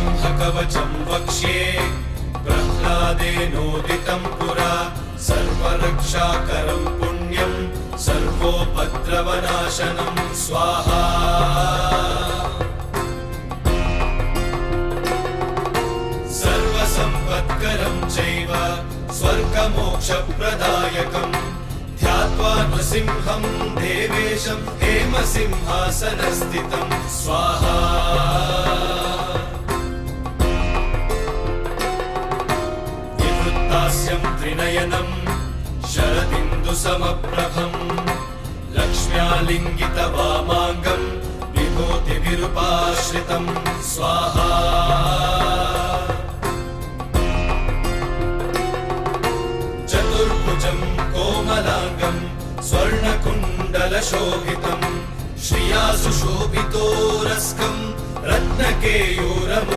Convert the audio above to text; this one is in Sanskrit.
सिंहकवचं वक्ष्ये प्रह्लादेनोदितं पुरा सर्वरक्षाकरं पुण्यं सर्वोपद्रवनाशनं स्वाहा सर्वसम्पत्करं चैव स्वर्गमोक्षप्रदायकं ध्यात्वा नृसिंहं देवेशं हेमसिंहासनस्थितं स्वाहा विवृत्तास्यं त्रिनयनं शरदिन्दुसमप्रभं लक्ष्म्यालिङ्गितवामाङ्गं विभूतिविरूपाश्रितं स्वाहा चतुर्भुजं कोमलाङ्गं स्वर्णकुण्डलशोभितं श्रिया सुशोभितोरस्कं रत्नकेयूरम्